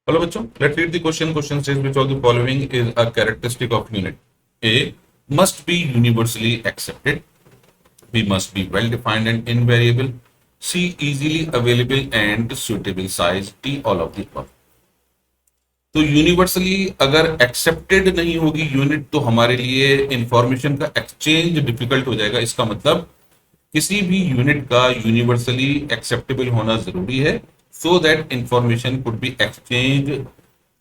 Hello बच्चों, let's read the question. Question says which of the following is a characteristic of unit? A must be universally accepted. B must be well defined and invariable. C easily available and suitable size. D all of the above. तो universally अगर accepted नहीं होगी unit तो हमारे लिए information का exchange difficult हो जाएगा. इसका मतलब किसी भी यूनिट का यूनिवर्सली एक्सेप्टेबल होना जरूरी है so that information could be exchange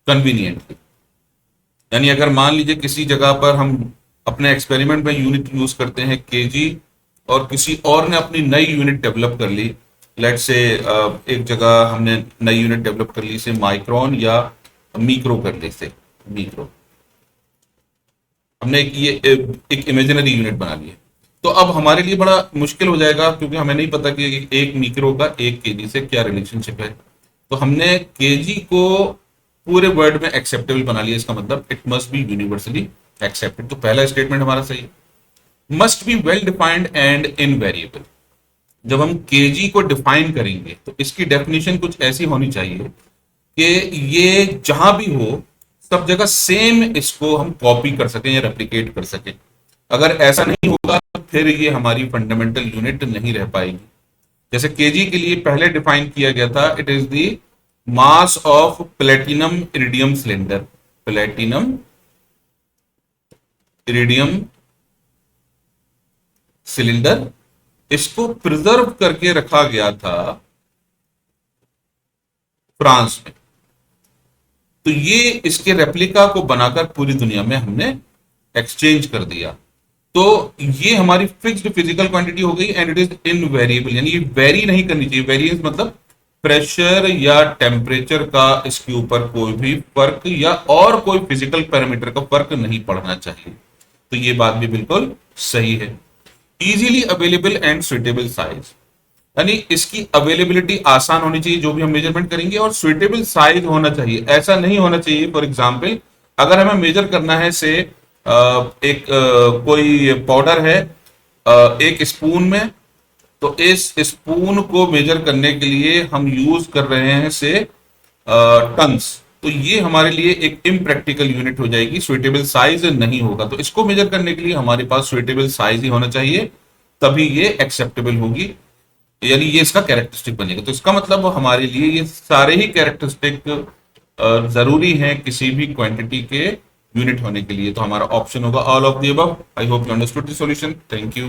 conveniently. यानी अगर मान लीजिए किसी जगह पर हम अपने एक्सपेरिमेंट में यूनिट यूज करते हैं केजी और किसी और ने अपनी नई यूनिट डेवलप कर ली. लेट्स से एक जगह हमने नई यूनिट डेवलप कर ली से माइक्रोन या मीक्रो कर ली से मीक्रो. हमने एक इमेजिनरी यूनिट बना ली है. तो अब हमारे लिए बड़ा मुश्किल हो जाएगा क्योंकि हमें नहीं पता कि एक मीक्रो का एक केजी से क्या रिलेशनशिप है. तो हमने केजी को पूरे वर्ल्ड में एक्सेप्टेबल बना लिया. इसका मतलब it must be universally accepted. तो पहला स्टेटमेंट हमारा सही है. Must be well defined and invariable. जब हम केजी को डिफाइन करेंगे तो इसकी डेफिनेशन कुछ ऐसी होनी चाहिए कि ये जहां भी हो सब जगह सेम इसको हम कॉपी कर सकें या रेप्लिकेट कर सकें. अगर ऐसा नहीं होगा तो फिर ये हमारी फंडामेंटल यूनिट नहीं रह पाएगी. जैसे केजी के लिए पहले डिफाइन किया गया था, it is the mass of platinum iridium cylinder. Platinum iridium cylinder, इसको प्रिजर्व करके रखा गया था फ्रांस में. तो ये इसके रेप्लिका को बनाकर पूरी दुनिया में हमने एक्सचेंज कर दिया. तो ये हमारी फिक्स्ड फिजिकल क्वांटिटी हो गई एंड इट इज इनवेरिएबल. यानी ये वेरी नहीं करनी चाहिए. वेरिएंस मतलब प्रेशर या टेम्परेचर का इसके ऊपर कोई भी फर्क या और कोई फिजिकल पैरामीटर का फर्क नहीं पड़ना चाहिए. तो ये बात भी बिल्कुल सही है. Easily available and suitable size, यानी इसकी अवेलेबिलिटी आसान होनी चाहिए जो भी हम मेजरमेंट करेंगे, और सुइटेबल साइज होना चाहिए. ऐसा नहीं होना चाहिए फॉर एग्जांपल अगर हमें मेजर करना है से एक कोई पाउडर है एक स्पून में, तो इस स्पून को मेजर करने के लिए हम यूज कर रहे हैं से टन्स. तो ये हमारे लिए एक इम्प्रैक्टिकल यूनिट हो जाएगी. सुइटेबल साइज नहीं होगा. तो इसको मेजर करने के लिए हमारे पास सुइटेबल साइज ही होना चाहिए, तभी ये एक्सेप्टेबल होगी, यानी ये इसका कैरेक्टरिस्टिक बनेगा. तो इसका मतलब हमारे लिए ये सारे ही कैरेक्टरिस्टिक जरूरी हैं किसी भी क्वांटिटी के यूनिट होने के लिए. तो हमारा ऑप्शन होगा all of the above. I hope you understood the solution. Thank you.